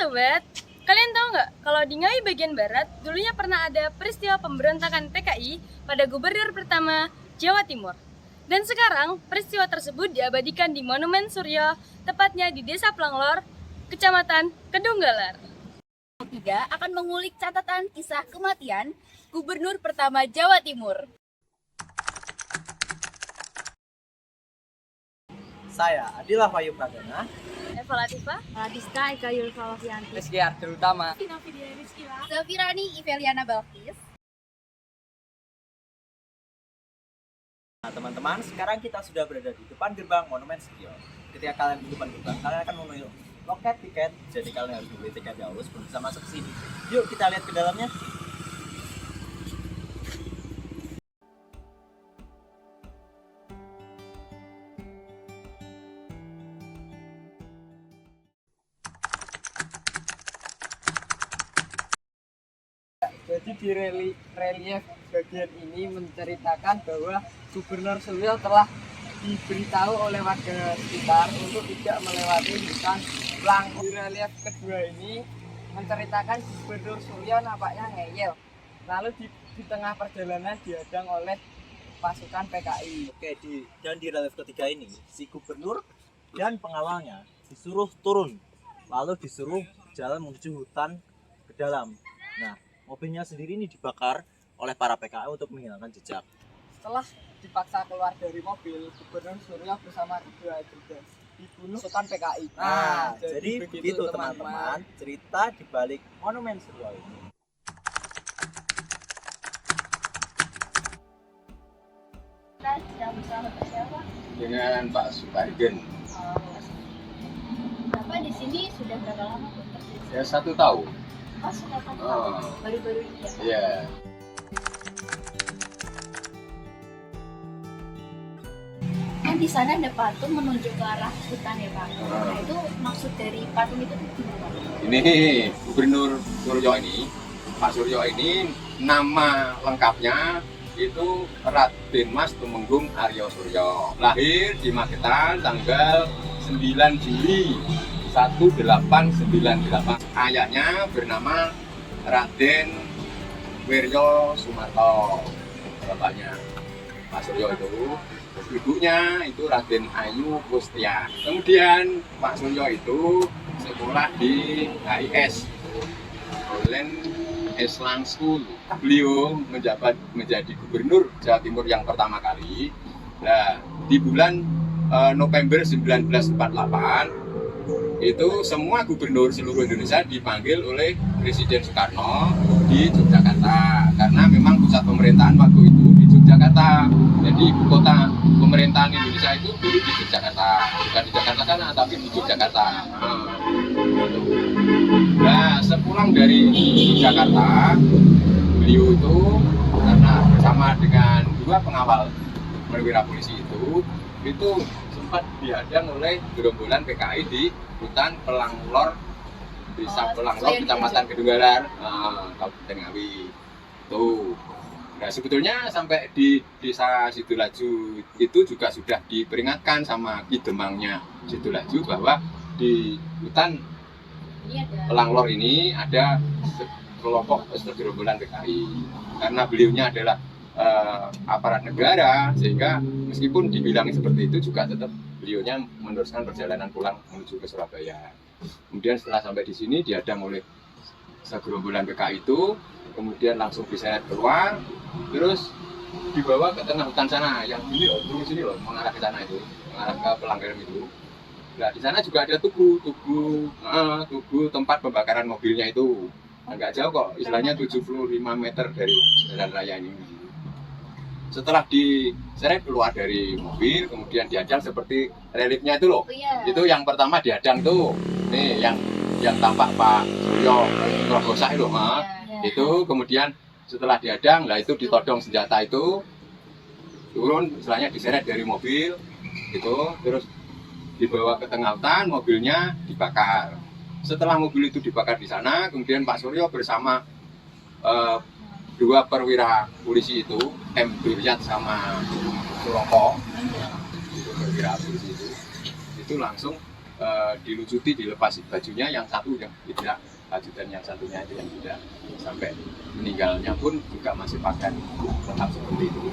sobat, kalian tahu nggak kalau di Ngawi bagian barat dulunya pernah ada peristiwa pemberontakan PKI pada gubernur pertama Jawa Timur. Dan sekarang peristiwa tersebut diabadikan di Monumen Suryo, tepatnya di Desa Planglor, Kecamatan Kedunggalar. Tiga akan mengulik catatan kisah kematian gubernur pertama Jawa Timur. Saya Adila Wayu Pradana, Eva Latifah, Radiska Eka Yulfa Wafianti, Rizky Arthur Utama, Zafirani Iveliana Balkis. Nah, teman-teman, sekarang kita sudah berada di depan gerbang Monumen Suryo. Ketika kalian di depan gerbang, kalian akan memenuhi loket tiket. Jadi kalian harus beli tiket dahulu sebelum bisa masuk ke sini. Yuk kita lihat ke dalamnya. jadi di relief bagian ini menceritakan bahwa Gubernur Suryo telah diberitahu oleh warga sekitar untuk tidak melewati hutan Planglor. Di relief kedua ini menceritakan Gubernur Suryo nampaknya ngeyel, lalu di tengah perjalanan dihadang oleh pasukan PKI. Oke, di relief ketiga ini, si gubernur dan pengawalnya disuruh turun, lalu disuruh jalan menuju hutan ke dalam. Nah, mobilnya sendiri ini dibakar oleh para PKI untuk menghilangkan jejak. Setelah dipaksa keluar dari mobil, Gubernur Suryo bersama kedua ajudan dibunuh pasukan PKI. Nah, jadi begitu teman-teman cerita di balik Monumen Suryo ini. Kita sedang bersama siapa? Dengan Pak Supargen. Bapak di sini sudah berapa lama? Ya 1 tahun. Oh, sudah 1 tahun. Oh. Baru-baru ini ya? Ya. Kan di sana ada patung menuju ke arah hutan ya Pak. Nah itu maksud dari patung itu gimana? Ini Gubernur Suryo ini, Pak Suryo ini nama lengkapnya itu Raden Mas Tumenggung Aryo Suryo. Lahir di Magetan tanggal 9 Juli 1898. Ayahnya bernama Raden Wiryo Sumarto. Bapaknya Pak Suryo itu. Ibunya itu Raden Ayu Kustia. Kemudian Pak Suryo itu sekolah di HIS, Holland Island School. Beliau menjadi gubernur Jawa Timur yang pertama kali. Nah, di bulan November 1948 itu semua gubernur seluruh Indonesia dipanggil oleh Presiden Soekarno di Yogyakarta karena memang pusat pemerintahan waktu itu di Yogyakarta. Jadi ibu kota pemerintahan Indonesia itu dulu di Yogyakarta, bukan di Jakarta sana tapi di Yogyakarta. Nah, sepulang dari Jakarta, beliau itu karena bersama dengan 2 pengawal perwira polisi itu sempat dihadang oleh gerombolan PKI di hutan Planglor, Desa Planglor, Kecamatan Kedunggalar, Kabupaten Ngawi. Tuh. Nah, sebetulnya sampai di Desa Sidulaju itu juga sudah diperingatkan sama Ki Demangnya Sidulaju bahwa di hutan Planglor ini ada kelompok segerombolan PKI. Karena beliaunya adalah aparat negara, sehingga meskipun dibilang seperti itu juga tetap beliaunya meneruskan perjalanan pulang menuju ke Surabaya. Kemudian setelah sampai di sini dihadang oleh segerombolan PKI itu, kemudian langsung diseret keluar, terus dibawa ke tengah hutan sana, yang ini sini loh, mengarah ke sana itu, mengarah ke Pelanggaran itu. Nah, di sana juga ada tugu tempat pembakaran mobilnya itu. Agak jauh kok, istilahnya 75 meter dari jalan raya ini. Setelah diseret keluar dari mobil, kemudian dihadang seperti reliefnya itu loh. Itu yang pertama dihadang tuh, nih yang tampak Pak Suryo tergosah itu, itu kemudian setelah dihadang, lah itu ditodong senjata itu, turun, istilahnya diseret dari mobil, itu terus dibawa ke tengah hutan, mobilnya dibakar. Setelah mobil itu dibakar di sana, kemudian Pak Suryo bersama 2 perwira polisi itu, M. Duryat sama Suroko, itu perwira polisi itu langsung dilucuti, dilepas bajunya, yang satu yang tidak, ajudan yang satunya itu yang tidak, sampai meninggalnya pun juga masih pakai tetap seperti itu.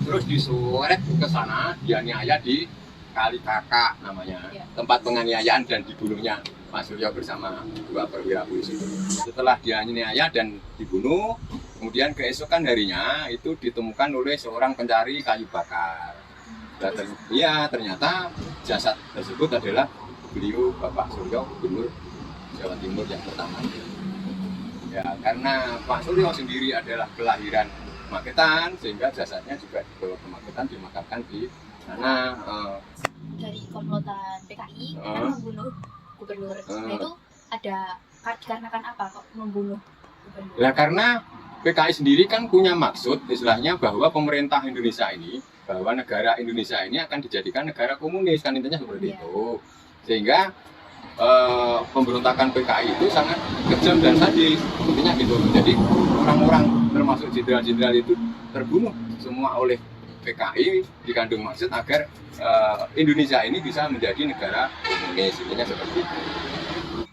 Terus disuret ke sana, dianiaya di Kali Kakak namanya, tempat penganiayaan dan dibunuhnya Pak Suryo bersama 2 perwira polisi. Setelah dianiaya dan dibunuh, kemudian keesokan harinya itu ditemukan oleh seorang pencari kayu bakar. Ya, ternyata jasad tersebut adalah beliau Bapak Suryo, Gubernur Jawa Timur yang pertama. Ya, karena Pak Suryo sendiri adalah kelahiran Magetan, sehingga jasadnya juga dibawa ke Magetan, dimakamkan di sana. Dari komplotan PKI kan membunuh gubernur. Nah, itu ada dikarenakan apa kok membunuh gubernur? Ya karena PKI sendiri kan punya maksud istilahnya bahwa pemerintah Indonesia ini, bahwa negara Indonesia ini akan dijadikan negara komunis, kan intinya seperti itu. Sehingga pemberontakan PKI itu sangat kejam dan sadis, intinya gitu. Jadi orang-orang termasuk jenderal-jenderal itu terbunuh semua oleh PKI dikandung maksud agar Indonesia ini bisa menjadi negara komunis, intinya seperti itu.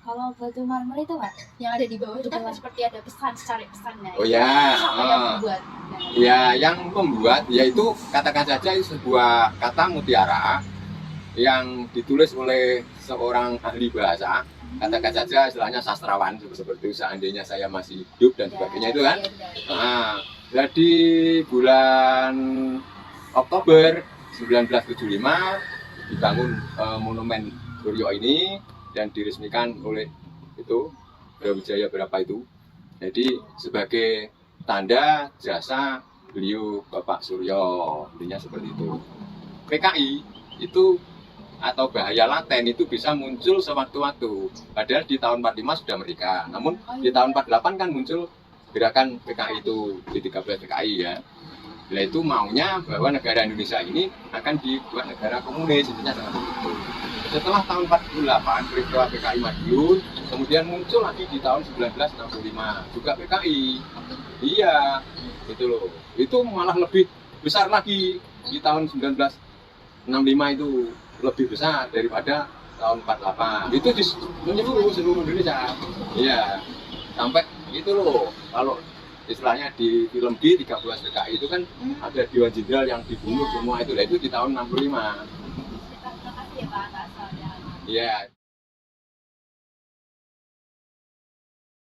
Kalau batu marmer itu Pak, yang ada di bawah itu kan seperti ada pesan, secari pesannya. Oh ya, Siapa yang membuat? ya yang membuat yaitu katakan saja sebuah kata mutiara yang ditulis oleh seorang ahli bahasa, katakan saja istilahnya sastrawan seperti seandainya saya masih hidup dan sebagainya itu kan. Nah, jadi bulan Oktober 1975 dibangun monumen Suryo ini dan diresmikan oleh itu Brawijaya berapa itu. Jadi sebagai tanda jasa beliau Bapak Suryo, intinya seperti itu. PKI itu atau bahaya laten itu bisa muncul sewaktu-waktu. Padahal di tahun 45 sudah merdeka. Namun di tahun 48 kan muncul gerakan PKI itu di 13 PKI ya. Bila itu maunya bahwa negara Indonesia ini akan dibuat negara komunis, intinya seperti itu. Setelah tahun 48 peristiwa PKI Madiun, kemudian muncul lagi di tahun 1965 juga PKI. Iya, gitu loh. Itu malah lebih besar lagi di tahun 1965 itu lebih besar daripada tahun 48. Itu menyeluruh seluruh Indonesia. Iya, sampai itu loh. Kalau istilahnya di film G 13 PKI itu kan ada Dewan Jenderal yang dibunuh semua itu. Itu di tahun 65. Terima kasih ya Pak atas. Iya.